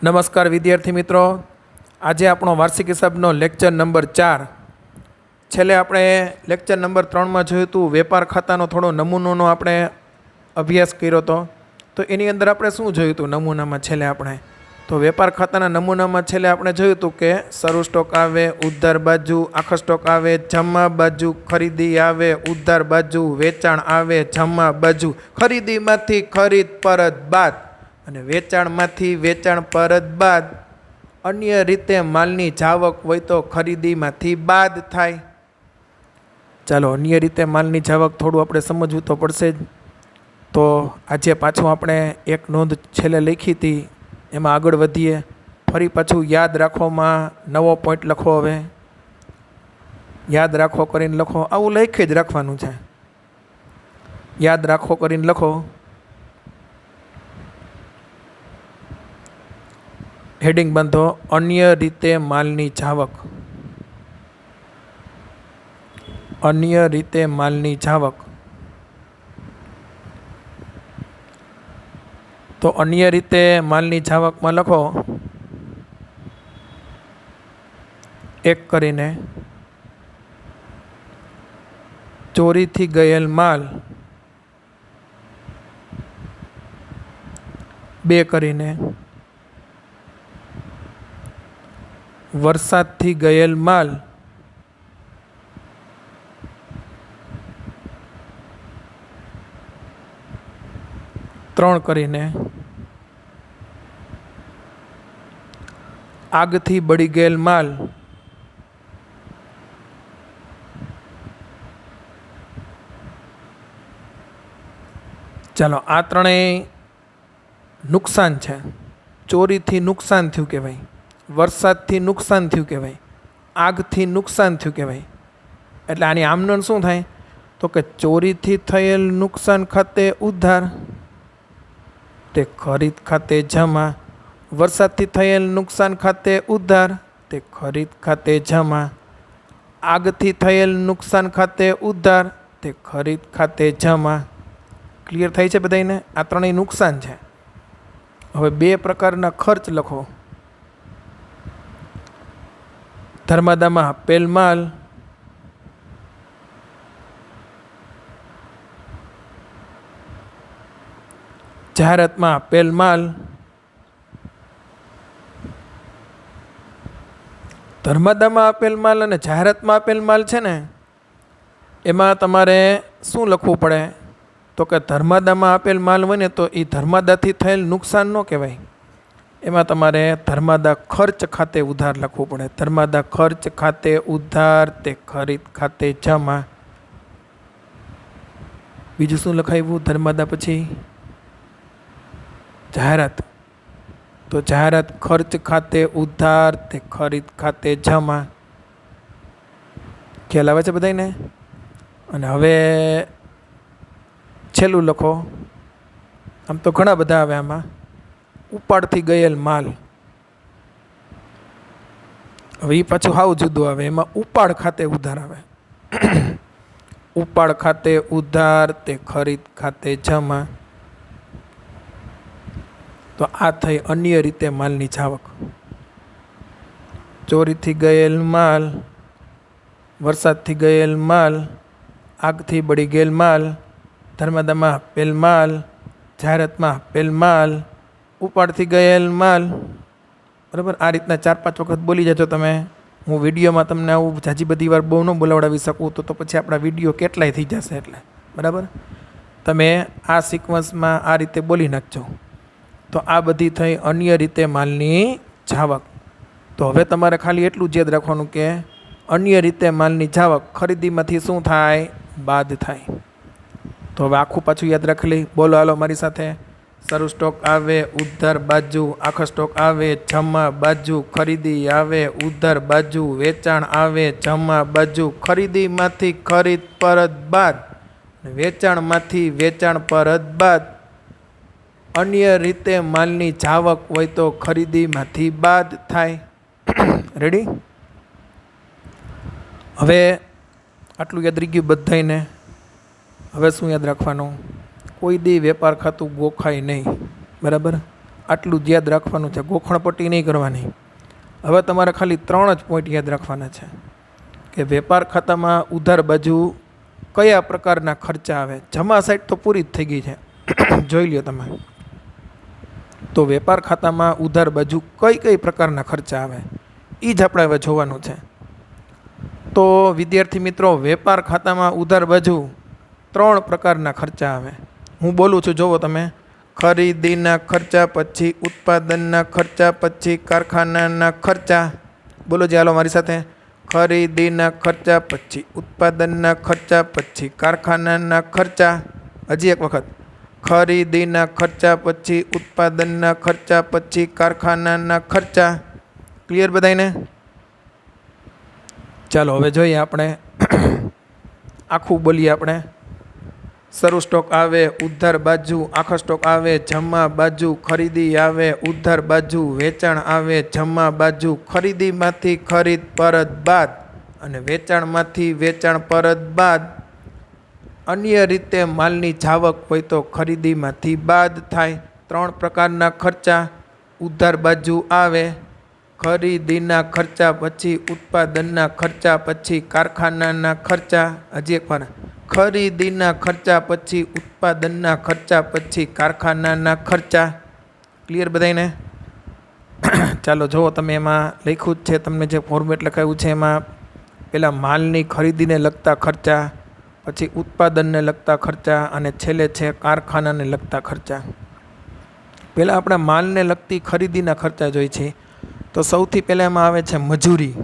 નમસ્કાર વિદ્યાર્થી મિત્રો, આજે આપણો વાર્ષિક હિસાબનો લેક્ચર નંબર 4. છેલ્લે આપણે લેક્ચર નંબર 3માં જોયું હતું વેપાર ખાતાનો થોડો નમૂનાનો આપણે અભ્યાસ કર્યો હતો. તો એની અંદર આપણે શું જોયું હતું નમૂનામાં? છેલ્લે આપણે તો વેપાર ખાતાના નમૂનામાં છેલ્લે આપણે જોયું હતું કે શરૂ સ્ટોક આવે, ઉધાર બાજુ આખો સ્ટોક આવે, જમા બાજુ ખરીદી આવે, ઉધાર બાજુ વેચાણ આવે, જમા બાજુ ખરીદીમાંથી ખરીદ પરત બાદ અને વેચાણમાંથી વેચાણ પરત બાદ અન્ય રીતે માલની જાવક હોય તો ખરીદીમાંથી બાદ થાય. ચાલો, અન્ય રીતે માલની જાવક થોડું આપણે સમજવું તો પડશે જ. તો આજે પાછું આપણે એક નોંધ છેલ્લે લખી હતી, એમાં આગળ વધીએ. ફરી પાછું યાદ રાખવામાં નવો પોઈન્ટ લખો. હવે યાદ રાખો કરીને લખો, આવું લખી જ રાખવાનું છે. યાદ રાખો કરીને લખો. હેડિંગ બાંધો, અન્ય રીતે માલની જાવક. અન્ય રીતે માલની જાવક. તો અન્ય રીતે માલની જાવકમાં લખો એક કરીને ચોરીથી ગયેલ માલ, બે કરીને વરસાદથી ગયેલ માલ, ત્રણ કરીને આગથી બળી ગયેલ માલ, ચાલો આ ત્રણેય નુકસાન છે. ચોરીથી નુકસાન થયું કહેવાય, વરસાદથી નુકસાન થયું કહેવાય, આગથી નુકસાન થયું કહેવાય. એટલે આની આમનોન શું થાય? તો કે ચોરીથી થયેલ નુકસાન ખાતે ઉધાર, તે ખરીદ ખાતે જમા. વરસાદથી થયેલ નુકસાન ખાતે ઉધાર, તે ખરીદ ખાતે જમા. આગથી થયેલ નુકસાન ખાતે ઉધાર, તે ખરીદ ખાતે જમા. ક્લિયર થાય છે બધાને? આ ત્રણેય નુકસાન છે. હવે બે પ્રકારના ખર્ચ લખો. ધર્માદામાં આપેલ માલ, જાહેરાતમાં આપેલ માલ. ધર્માદામાં આપેલ માલ અને જાહેરાતમાં આપેલ માલ છે ને, એમાં તમારે શું લખવું પડે? તો કે ધર્માદામાં આપેલ માલ હોય ને તો એ ધર્માદાથી થયેલ નુકસાન ન કહેવાય. એમાં તમારે ધર્માદા ખર્ચ ખાતે ઉધાર લખવું પડે. ધર્માદા ખર્ચ ખાતે ઉધાર, તે ખરીદ ખાતે જમા. બીજું શું લખાવ્યું ધર્માદા પછી? જાહેરાત. તો જાહેરાત ખર્ચ ખાતે ઉધાર, તે ખરીદ ખાતે જમા. ખ્યાલ આવે છે બધાને? અને હવે છેલ્લું લખો. આમ તો ઘણા બધા આવે આમાં. ઉપાડથી ગયેલ માલ. હવે એ પાછું હાવ જુદું આવે. એમાં ઉપાડ ખાતે ઉધાર આવે. ઉપાડ ખાતે ઉધાર, તે ખરીદ ખાતે જમા. તો આ થઈ અન્ય રીતે માલની જાવક. ચોરીથી ગયેલ માલ, વરસાદથી ગયેલ માલ, આગથી બળી ગયેલ માલ, ધર્માદામાં આપેલ માલ, જાહેરાતમાં આપેલ માલ, ઉપાડથી ગયેલ માલ. બરાબર? આ રીતના 4-5 વખત બોલી જજો તમે. હું વિડીયોમાં તમને આવું જાજી બધી વાર બહુ ન બોલાવડાવી શકું તો પછી આપણા વિડીયો કેટલાય થઈ જશે. એટલે બરાબર, તમે આ સિક્વન્સમાં આ રીતે બોલી નાખજો. તો આ બધી થઈ અન્ય રીતે માલની જાવક. તો હવે તમારે ખાલી એટલું જ યાદ રાખવાનું કે અન્ય રીતે માલની જાવક ખરીદીમાંથી શું થાય? બાદ થાય. તો હવે આખું પાછું યાદ રાખી લઈ. બોલો હાલો મારી સાથે. શરૂ સ્ટોક આવે, ઉધાર બાજુ આખો સ્ટોક આવે, જમા બાજુ ખરીદી આવે, ઉધાર બાજુ વેચાણ આવે, જમા બાજુ ખરીદીમાંથી ખરીદ પરત બાદ, વેચાણમાંથી વેચાણ પરત બાદ અન્ય રીતે માલની જાવક હોય તો ખરીદીમાંથી બાદ થાય. રેડી? હવે આટલું યાદ રહી ગયું બધાને. હવે શું યાદ રાખવાનું? કોઈ દી વેપાર ખાતું ગોખાય નહીં. બરાબર? આટલું જ યાદ રાખવાનું છે, ગોખણપટ્ટી નહીં કરવાની. હવે તમારે ખાલી 3 જ પોઈન્ટ યાદ રાખવાના છે કે વેપાર ખાતામાં ઉધાર બાજુ કયા પ્રકારના ખર્ચા આવે. જમા સાઈડ તો પૂરી જ થઈ ગઈ છે, જોઈ લ્યો તમે. તો વેપાર ખાતામાં ઉધાર બાજુ કઈ કઈ પ્રકારના ખર્ચા આવે એ જ આપણે હવે જોવાનું છે. તો વિદ્યાર્થી મિત્રો, વેપાર ખાતામાં ઉધાર બાજુ 3 પ્રકારના ખર્ચા આવે. હું બોલું છું, જોવો તમે. ખરીદીના ખર્ચા, પછી ઉત્પાદનના ખર્ચા, પછી કારખાનાના ખર્ચા. બોલો જે, હાલો મારી સાથે. ખરીદીના ખર્ચા, પછી ઉત્પાદનના ખર્ચા, પછી કારખાનાના ખર્ચા. હજી એક વખત. ખરીદીના ખર્ચા, પછી ઉત્પાદનના ખર્ચા, પછી કારખાનાના ખર્ચા. ક્લિયર બધાયને? ચાલો હવે જોઈએ આપણે. આખું બોલીએ આપણે. શરૂ સ્ટોક આવે, ઉધાર બાજુ આખા સ્ટોક આવે, જમા બાજુ ખરીદી આવે, ઉધાર બાજુ વેચાણ આવે, જમા બાજુ ખરીદીમાંથી ખરીદ પરત બાદ અને વેચાણમાંથી વેચાણ પરત બાદ. અન્ય રીતે માલની જાવક હોય તો ખરીદીમાંથી બાદ થાય. 3 પ્રકારના ખર્ચા ઉધાર બાજુ આવે. ખરીદીના ખર્ચા, પછી ઉત્પાદનના ખર્ચા, પછી કારખાનાના ખર્ચા. હજી એક વાર. ખરીદીના ખર્ચા, પછી ઉત્પાદનના ખર્ચા, પછી કારખાનાના ખર્ચા. ક્લિયર બધાયને? ચાલો જુઓ તમે, એમાં લખ્યું જ છે, તમને જે ફોર્મેટ લખાયું છે એમાં પહેલાં માલની ખરીદીને લગતા ખર્ચા, પછી ઉત્પાદનને લગતા ખર્ચા અને છેલ્લે છે કારખાનાને લગતા ખર્ચા. પહેલાં આપણે માલને લગતી ખરીદીના ખર્ચા જોઈએ છે. તો સૌથી પહેલાં એમાં આવે છે મજૂરી.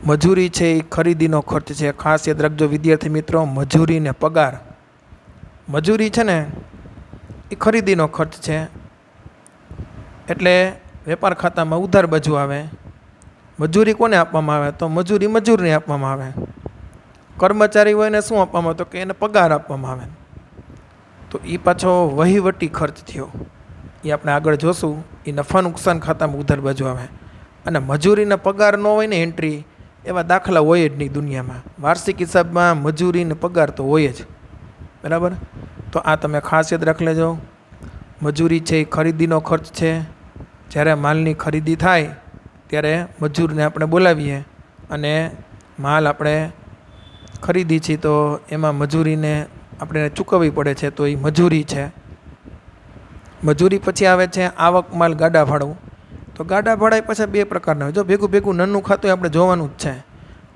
મજૂરી છે એ ખરીદીનો ખર્ચ છે. ખાસ યાદ રાખજો વિદ્યાર્થી મિત્રો, મજૂરી ને પગાર. મજૂરી છે ને એ ખરીદીનો ખર્ચ છે, એટલે વેપાર ખાતામાં ઉધાર બાજુ આવે. મજૂરી કોને આપવામાં આવે? તો મજૂરી મજૂરને આપવામાં આવે. કર્મચારી હોય ને શું આપવામાં આવે? તો કે એને પગાર આપવામાં આવે. તો એ પાછો વહીવટી ખર્ચ થયો, એ આપણે આગળ જોશું. એ નફા નુકસાન ખાતામાં ઉધાર બાજુ આવે. અને મજૂરીને પગાર ન હોય ને એન્ટ્રી, એવા દાખલા હોય જ નહીં દુનિયામાં. વાર્ષિક હિસાબમાં મજૂરીને પગાર તો હોય જ, બરાબર. તો આ તમે ખાસ યાદ રાખી લેજો. મજૂરી છે એ ખરીદીનો ખર્ચ છે. જ્યારે માલની ખરીદી થાય ત્યારે મજૂરને આપણે બોલાવીએ અને માલ આપણે ખરીદી છીએ તો એમાં મજૂરીને આપણે ચૂકવવી પડે છે, તો એ મજૂરી છે. મજૂરી પછી આવે છે આવક માલ ગાડા ભાડું. તો ગાડા ભાડા પાછા 2 પ્રકારના હોય. જો ભેગું ભેગું નાનું ખાતું આપણે જોવાનું જ છે.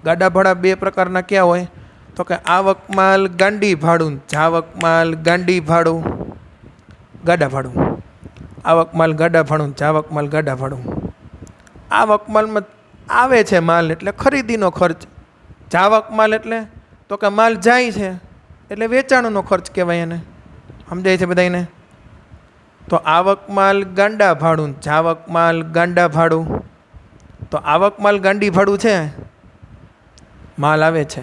ગાડા ભાડા 2 પ્રકારના ક્યાં હોય? તો કે આવક માલ ગાંડી ભાડું, જાવક માલ ગાંડી ભાડું, ગાડા ભાડું. આવક માલ ગાડા ભાડું, જાવક માલ ગાડા ભાડું. આવક માલમાં આવે છે માલ એટલે ખરીદીનો ખર્ચ. જાવક માલ એટલે તો કે માલ જાય છે એટલે વેચાણનો ખર્ચ કહેવાય એને. સમજાય છે બધાને? તો આવક માલ ગાંડા ભાડું, જાવક માલ ગાંડા ભાડું. તો આવક માલ ગાંડી ભાડું છે, માલ આવે છે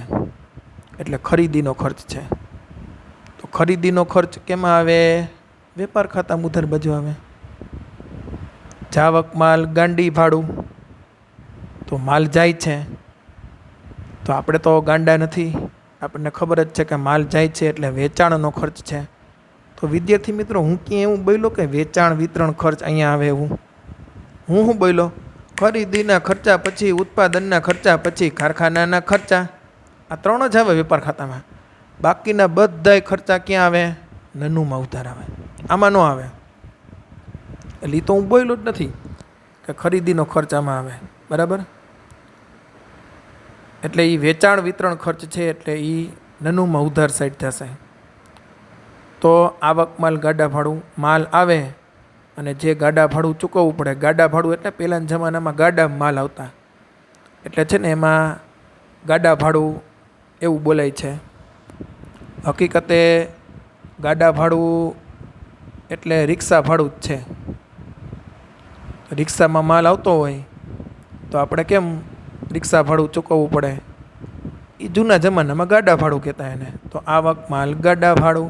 એટલે ખરીદીનો ખર્ચ છે. તો ખરીદીનો ખર્ચ કેમાં આવે? વેપાર ખાતામાં ઉધાર બાજુ આવે. જાવક માલ ગાંડી ભાડું, તો માલ જાય છે. તો આપણે તો ગાંડા નથી, આપણને ખબર જ છે કે માલ જાય છે એટલે વેચાણનો ખર્ચ છે. તો વિદ્યાર્થી મિત્રો, હું ક્યાં એવું બોલ્યો કે વેચાણ વિતરણ ખર્ચ અહીંયા આવે એવું? હું બોલ્યો ખરીદીના ખર્ચા, પછી ઉત્પાદનના ખર્ચા, પછી કારખાનાના ખર્ચા. આ 3 જ આવે વેપાર ખાતામાં. બાકીના બધાય ખર્ચા ક્યાં આવે? નનુંમાં ઉધાર આવે. આમાં ન આવે. એટલે એ તો હું બોલ્યો જ નથી કે ખરીદીનો ખર્ચ આમાં આવે, બરાબર. એટલે એ વેચાણ વિતરણ ખર્ચ છે એટલે એ નનુંમાં ઉધાર સાઈડ થશે. તો આવક માલ ગાડા ભાડું, માલ આવે અને જે ગાડા ભાડું ચૂકવવું પડે. ગાડા ભાડું એટલે પહેલાંના જમાનામાં ગાડા માલ આવતા, એટલે છે ને એમાં ગાડા ભાડું એવું બોલાય છે. હકીકતે ગાડા ભાડું એટલે રિક્ષા ભાડું જ છે. રિક્ષામાં માલ આવતો હોય તો આપણે કેમ રિક્ષા ભાડું ચૂકવવું પડે? એ જૂના જમાનામાં ગાડા ભાડું કહેતા એને. તો આવક માલ ગાડા ભાડું.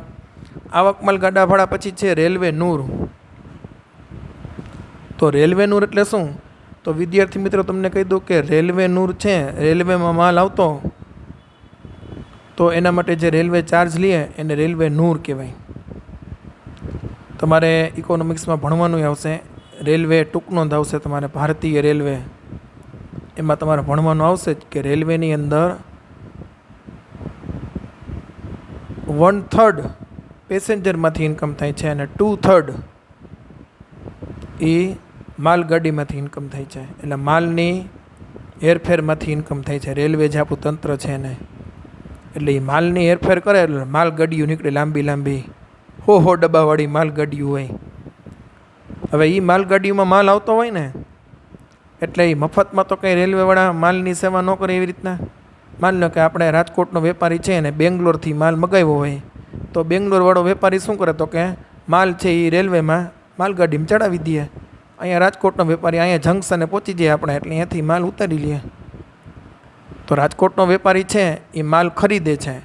આવક માલ ગાડા ભાડા પછી છે રેલવે નૂર. તો રેલવે નૂર એટલે શું? તો વિદ્યાર્થી મિત્રો તમને કહી દઉં કે રેલવે નૂર છે, રેલવેમાં માલ આવતો તો એના માટે જે રેલવે ચાર્જ લે એને રેલવે નૂર કહેવાય. તો તમારે ઇકોનોમિક્સમાં ભણવાનું આવશે, રેલવે ટૂંકનો જ આવશે તમારે, ભારતીય રેલવે. એમાં તમારે ભણવાનું આવશે જ કે રેલવેની અંદર 1/3 પેસેન્જરમાંથી ઇન્કમ થાય છે અને 2/3 એ માલગાડીમાંથી ઇન્કમ થાય છે. એટલે માલની હેરફેરમાંથી ઇન્કમ થાય છે. રેલવે જે આપણું તંત્ર છે એને, એટલે એ માલની હેરફેર કરે એટલે માલગાડીઓ નીકળે, લાંબી લાંબી 100 ડબ્બાવાળી માલગાડીઓ હોય. હવે એ માલગાડીઓમાં માલ આવતો હોય ને, એટલે એ મફતમાં તો કંઈ રેલવેવાળા માલની સેવા ન કરે. એવી રીતના માની લો કે આપણે રાજકોટનો વેપારી છે ને બેંગ્લોરથી માલ મગાવ્યો હોય, તો બેંગ્લોરવાળો વેપારી શું કરે, તો કે માલ છે એ રેલવેમાં માલગાડીમાં ચડાવી દઈએ. અહીંયા રાજકોટનો વેપારી અહીંયા જંકશને પહોંચી જાય આપણે, એટલે અહીંયાથી માલ ઉતારી લઈએ. તો રાજકોટનો વેપારી છે એ માલ ખરીદે છે,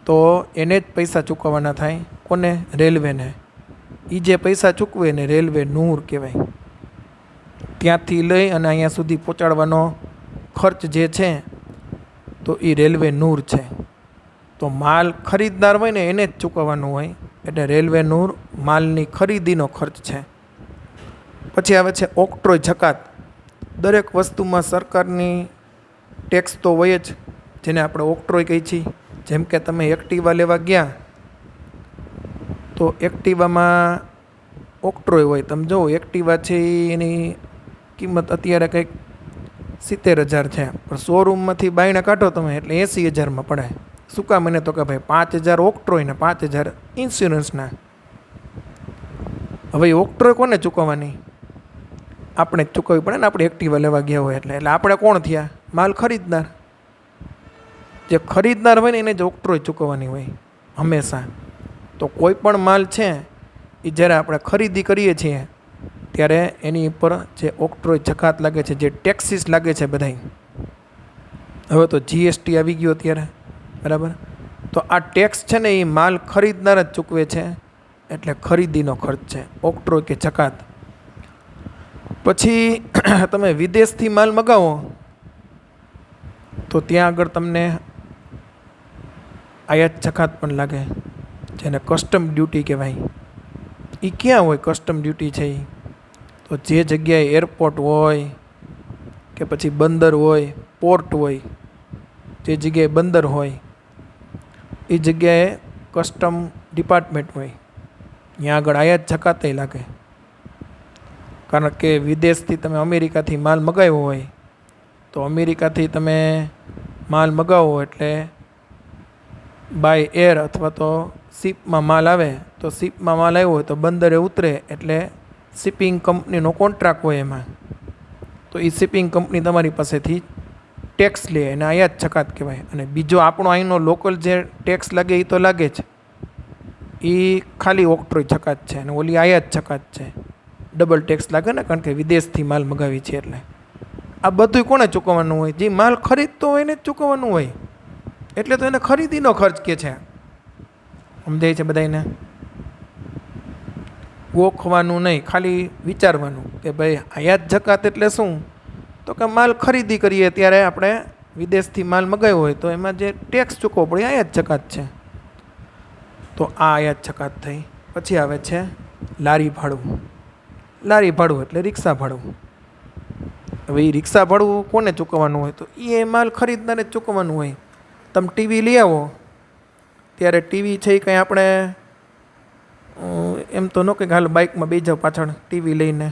તો એને જ પૈસા ચૂકવવાના થાય. કોને? રેલવેને. એ જે પૈસા ચૂકવે ને રેલવે નૂર કહેવાય. ત્યાંથી લઈ અને અહીંયા સુધી પહોંચાડવાનો ખર્ચ જે છે તો એ રેલવે નૂર છે. તો માલ ખરીદનાર હોય ને એને જ ચૂકવવાનું હોય, એટલે રેલવે નૂર માલની ખરીદીનો ખર્ચ છે. પછી આવે છે ઓક્ટ્રોય જકાત. દરેક વસ્તુમાં સરકારની ટેક્સ તો હોય જ, જેને આપણે ઓક્ટ્રોય કહીએ છીએ. જેમ કે તમે એક્ટિવા લેવા ગયા તો એક્ટિવામાં ઓક્ટ્રોય હોય. તમે જુઓ એક્ટિવા છે એની કિંમત અત્યારે કંઈક 70,000 છે, પણ શોરૂમમાંથી બાયણે કાઢો તમે એટલે 80,000માં પડે. શું કામ? મને તો કે ભાઈ 5,000 ઓક્ટ્રોય ને 5,000 ઇન્સ્યોરન્સના. હવે ઓક્ટ્રોય કોને ચૂકવવાની? આપણે જ ચૂકવવી પડે ને. આપણે એક્ટિવા લેવા ગયા હોય એટલે આપણે કોણ થયા? માલ ખરીદનાર. જે ખરીદનાર હોય ને એને જ ઓક્ટ્રોય ચૂકવવાની હોય હંમેશા. તો કોઈ પણ માલ છે એ જ્યારે આપણે ખરીદી કરીએ છીએ ત્યારે એની ઉપર જે ઓક્ટ્રોય જકાત લાગે છે, જે ટેક્સીસ લાગે છે બધાય. હવે તો જીએસટી આવી ગયો અત્યારે, બરાબર. તો આ ટેક્સ છે ને એ માલ ખરીદનાર જ ચૂકવે છે, એટલે ખરીદીનો ખર્ચ છે ઓક્ટ્રોય કે જકાત. પછી તમે વિદેશથી માલ મગાવો તો ત્યાં આગળ તમને આયાત જકાત પણ લાગે, જેને કસ્ટમ ડ્યુટી કહેવાય. એ ક્યાં હોય કસ્ટમ ડ્યુટી છે એ? તો જે જગ્યાએ એરપોર્ટ હોય કે પછી બંદર હોય, પોર્ટ હોય, જે જગ્યાએ બંદર હોય એ જગ્યાએ કસ્ટમ ડિપાર્ટમેન્ટ હોય, ત્યાં આગળ આયાત જકાતે લાગે. કારણ કે વિદેશથી તમે અમેરિકાથી માલ મગાવ્યો હોય તો અમેરિકાથી તમે માલ મગાવો એટલે બાય એર અથવા તો શિપમાં માલ આવે, તો શિપમાં માલ આવ્યો હોય તો બંદરે ઉતરે એટલે શિપિંગ કંપનીનો કોન્ટ્રાક્ટ હોય એમાં. તો એ શિપિંગ કંપની તમારી પાસેથી ટેક્સ લે, એને આયાત જકાત કહેવાય. અને બીજો આપણો અહીંનો લોકલ જે ટેક્સ લાગે એ તો લાગે જ, એ ખાલી ઓક્ટ્રોય જકાત છે. અને ઓલી આયાત જકાત છે, ડબલ ટેક્સ લાગે ને, કારણ કે વિદેશથી માલ મગાવી છે એટલે. આ બધું કોને ચૂકવવાનું હોય? જે માલ ખરીદતો હોય એને જ ચૂકવવાનું હોય. એટલે તો એને ખરીદીનો ખર્ચ કે છે. સમજાય છે બધાને? ગોખવાનું નહીં, ખાલી વિચારવાનું કે ભાઈ આયાત જકાત એટલે શું? તો કે માલ ખરીદી કરીએ ત્યારે આપણે વિદેશથી માલ મગાવ્યો હોય તો એમાં જે ટેક્સ ચૂકવવો પડે આયાત જકાત છે. તો આ આયાત જકાત થઈ. પછી આવે છે લારી ભાડું. લારી ભાડું એટલે રિક્ષા ભાડું. હવે એ રિક્ષા ભાડું કોને ચૂકવવાનું હોય? તો એ માલ ખરીદનારે જ ચૂકવવાનું હોય. તમે ટીવી લઈ આવો ત્યારે ટીવી છે એ કંઈ આપણે એમ તો ન કે હાલ બાઇકમાં બેસી જાવ પાછળ ટીવી લઈને.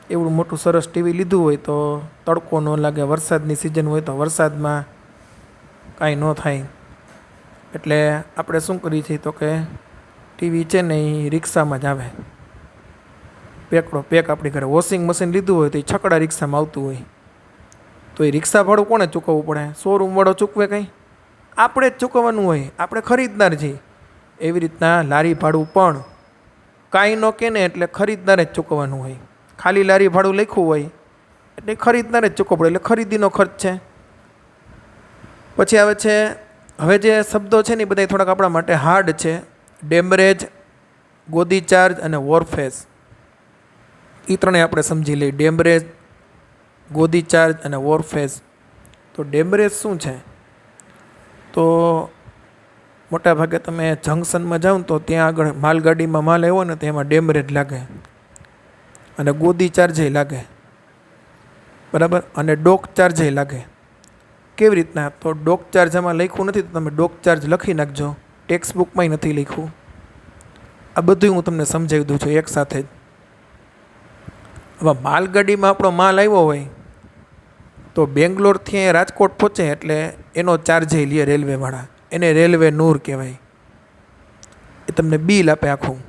એવડું મોટું સરસ ટીવી લીધું હોય તો તડકો ન લાગે, વરસાદની સિઝન હોય તો વરસાદમાં કાંઈ ન થાય. એટલે આપણે શું કરીએ છીએ તો કે ટીવી છે ને એ રિક્ષામાં જ આવે, પેકડો પેક આપણી ઘરે. વોશિંગ મશીન લીધું હોય તો એ છકડા રિક્ષામાં આવતું હોય. તો એ રિક્ષા ભાડું કોને ચૂકવવું પડે? શોરૂમવાળો ચૂકવે કંઈ? આપણે જ ચૂકવવાનું હોય, આપણે ખરીદનાર છીએ. એવી રીતના લારી ભાડું પણ કાંઈ ન કે ને એટલે ખરીદનારે જ ચૂકવવાનું હોય. ખાલી લારી ભાડું લખ્યું હોય એટલે ખરીદનારે જ ચૂકવવું પડે, એટલે ખરીદીનો ખર્ચ છે. પછી આવે છે, હવે જે શબ્દો છે ને એ બધા થોડાક આપણા માટે હાર્ડ છે. ડેમરેજ, ગોદી ચાર્જ અને વોરફેસ. એ ત્રણેય આપણે સમજી લઈએ. ડેમરેજ, ગોદી ચાર્જ અને વોરફેસ. તો ડેમરેજ શું છે? તો મોટા ભાગે તમે જંકશનમાં જાઓ ને તો ત્યાં આગળ માલગાડીમાં માલ આવ્યો ને તો એમાં ડેમરેજ લાગે અને ગોદી ચાર્જે લાગે, બરાબર, અને ડોક ચાર્જે લાગે. કેવી રીતના? તો ડોક ચાર્જ આમાં લખ્યું નથી, તો તમે ડોક ચાર્જ લખી નાખજો. ટેક્સ્ટ બુકમાંય નથી લખ્યું. આ બધું હું તમને સમજાવી દઉં છું એક સાથે જ. હવે માલગાડીમાં આપણો માલ આવ્યો હોય તો બેંગ્લોરથી અહીંયા રાજકોટ પહોંચે એટલે એનો ચાર્જ લે રેલવેવાળા, એને રેલવે નૂર કહેવાય. એ તમને બિલ આપે આખું.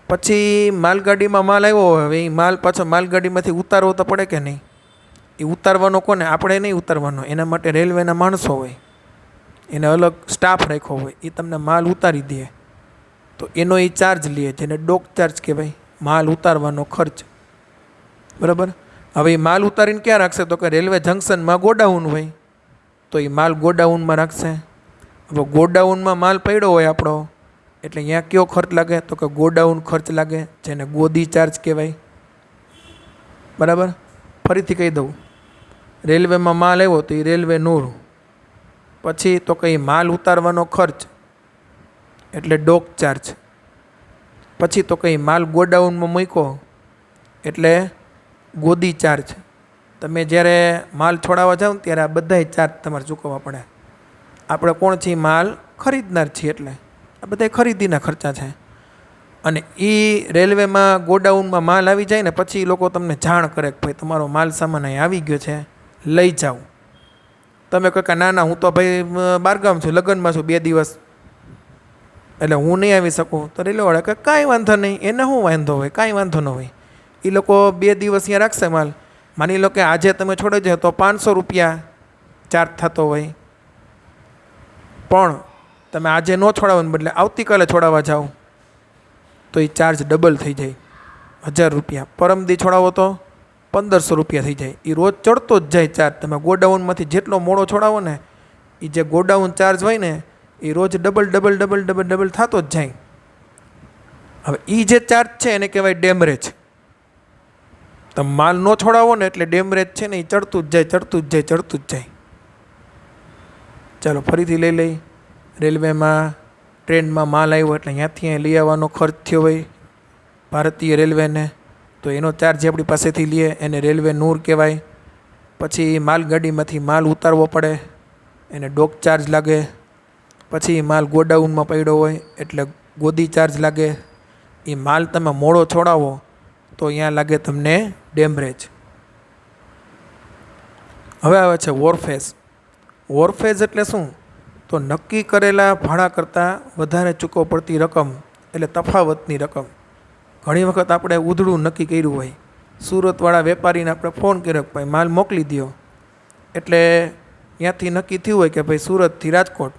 પછી માલગાડીમાં માલ આવ્યો હોય, હવે એ માલ પાછો માલગાડીમાંથી ઉતારવો તો પડે કે નહીં? એ ઉતારવાનો કોને? આપણે નહીં ઉતારવાનો, એના માટે રેલવેના માણસો હોય, એને અલગ સ્ટાફ રાખ્યો હોય, એ તમને માલ ઉતારી દે. તો એનો એ ચાર્જ લે, જેને ડોક ચાર્જ કહેવાય, માલ ઉતારવાનો ખર્ચ, બરાબર. હવે એ માલ ઉતારીને ક્યાં રાખશે? તો કે રેલવે જંકશનમાં ગોડાઉન હોય, તો એ માલ ગોડાઉનમાં રાખશે. હવે ગોડાઉનમાં માલ પડ્યો હોય આપણો, એટલે અહીંયા કયો ખર્ચ લાગે? તો કે ગોડાઉન ખર્ચ લાગે, જેને ગોદી ચાર્જ કહેવાય, બરાબર. ફરીથી કહી દઉં, રેલવેમાં માલ આવ્યો તો એ રેલવે નૂર. પછી તો કે માલ ઉતારવાનો ખર્ચ એટલે ડોક ચાર્જ. પછી તો કે માલ ગોડાઉનમાં મૂક્યો એટલે ગોદી ચાર્જ. તમે જ્યારે માલ છોડાવવા જાઓ ને ત્યારે આ બધાય ચાર્જ તમારે ચૂકવવા પડે. આપણે કોણ છીએ? માલ ખરીદનાર છીએ, એટલે આ બધા ખરીદીના ખર્ચા છે. અને એ રેલવેમાં ગોડાઉનમાં માલ આવી જાય ને પછી એ લોકો તમને જાણ કરે કે ભાઈ તમારો માલ સામાન અહીં આવી ગયો છે, લઈ જાઓ. તમે કહો કે ના ના, હું તો ભાઈ બહારગામ છું, લગ્નમાં છું 2 દિવસ, એટલે હું નહીં આવી શકું. તો રેલવેવાળા કે કાંઈ વાંધો નહીં, એને શું વાંધો હોય? કાંઈ વાંધો ન હોય. એ લોકો 2 દિવસ અહીંયા રાખશે માલ. માની લો કે આજે તમે છોડી જાય તો 500 રૂપિયા ચાર્જ થતો હોય, પણ તમે આજે ન છોડાવવાને બદલે આવતીકાલે છોડાવવા જાઓ તો એ ચાર્જ ડબલ થઈ જાય, 1000 રૂપિયા. પરમદી છોડાવો તો 1500 રૂપિયા થઈ જાય. એ રોજ ચડતો જ જાય ચાર્જ. તમે ગોડાઉનમાંથી જેટલો મોડો છોડાવો ને, એ જે ગોડાઉન ચાર્જ હોય ને એ રોજ double double double double double થતો જ જાય. હવે એ જે ચાર્જ છે એને કહેવાય ડેમરેજ. તમે માલ ન છોડાવો ને એટલે ડેમરેજ છે ને એ ચડતું જ જાય, ચડતું જ જાય, ચડતું જ જાય. ચાલો ફરીથી લઈ લઈ. રેલવેમાં ટ્રેનમાં માલ આવ્યો એટલે ત્યાંથી અહીં લઈ આવવાનો ખર્ચ થયો હોય ભારતીય રેલવેને, તો એનો ચાર્જ આપણી પાસેથી લે, એને રેલવે નૂર કહેવાય. પછી માલગાડીમાંથી માલ ઉતારવો પડે, એને ડોક ચાર્જ લાગે. પછી માલ ગોડાઉનમાં પડ્યો હોય એટલે ગોદી ચાર્જ લાગે. એ માલ તમે મોડો છોડાવો તો અહીંયા લાગે તમને ડેમરેજ. હવે આવે છે વોરફેસ. વોરફેજ એટલે શું? તો નક્કી કરેલા ભાડા કરતાં વધારે ચૂકવવી પડતી રકમ, એટલે તફાવતની રકમ. ઘણી વખત આપણે ઉધડું નક્કી કર્યું હોય, સુરતવાળા વેપારીને આપણે ફોન કર્યો કે ભાઈ માલ મોકલી દો, એટલે ત્યાંથી નક્કી થયું હોય કે ભાઈ સુરતથી રાજકોટ.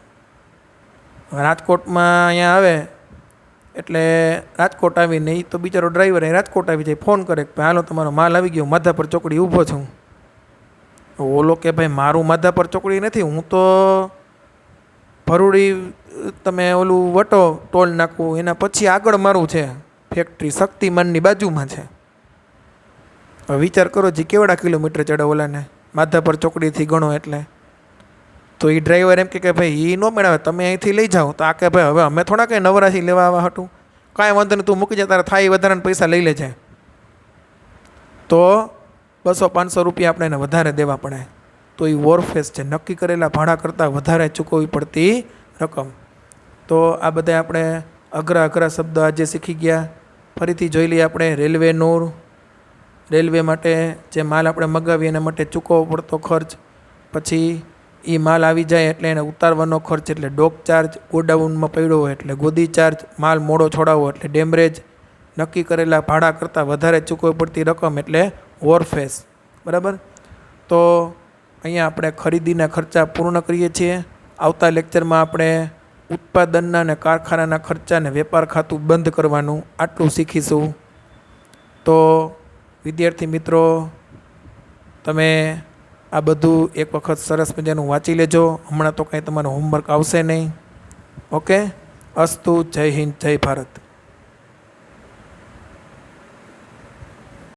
રાજકોટમાં અહીંયા આવે એટલે રાજકોટ આવીને એ તો બિચારો ડ્રાઈવર અહીં રાજકોટ આવી જાય, ફોન કરે કે ભાઈ હાલો તમારો માલ આવી ગયો, માધાપર ચોકડી ઊભો છું. ઓલો કે ભાઈ મારું માધાપર ચોકડી નથી, હું તો ભરૂડી તમે ઓલું વટો ટોલ નાખવું એના પછી આગળ મારું છે ફેક્ટરી, શક્તિમાનની બાજુમાં છે. હવે વિચાર કરો જે કેવડા કિલોમીટર ચડે ઓલાને, માધાપર ચોકડીથી ગણો એટલે. તો એ ડ્રાઈવર એમ કે ભાઈ એ ન મેળવે, તમે અહીંથી લઈ જાઓ. તો આ કે ભાઈ હવે અમે થોડા કંઈ નવરાશી લેવા આવવા હતું, કાંઈ વાંધો નહીં, તું મૂકી જાય, તારે થાય વધારાના પૈસા લઈ લેજે. તો 200-500 રૂપિયા આપણે એને વધારે દેવા પડે. તો એ વોરફેસ છે, નક્કી કરેલા ભાડા કરતાં વધારે ચૂકવવી પડતી રકમ. તો આ બધા આપણે અઘરા અઘરા શબ્દો આજે શીખી ગયા. ફરીથી જોઈ લઈએ આપણે રેલવે નૂર. રેલવે માટે જે માલ આપણે મગાવીએ એના માટે ચૂકવવો પડતો ખર્ચ. પછી એ માલ આવી જાય એટલે એને ઉતારવાનો ખર્ચ એટલે ડોક ચાર્જ, ગોડાઉનમાં પડ્યો હોય એટલે ગોદી ચાર્જ, માલ મોડો છોડાવો એટલે ડેમરેજ, નક્કી કરેલા ભાડા કરતાં વધારે ચૂકવવી પડતી રકમ એટલે વોરફેસ. બરાબર. તો અહીંયા આપણે ખરીદીના ખર્ચા પૂર્ણ કરીએ છીએ. આવતા લેક્ચરમાં આપણે ઉત્પાદનના અને કારખાનાના ખર્ચાને વેપાર ખાતું બંધ કરવાનું આટલું શીખીશું. તો વિદ્યાર્થી મિત્રો, તમે આ બધું એક વખત સરસ મજાનું વાંચી લેજો. હમણાં તો કાંઈ તમારું હોમવર્ક આવશે નહીં. ઓકે. અસ્તુ. જય હિન્દ, જય ભારત.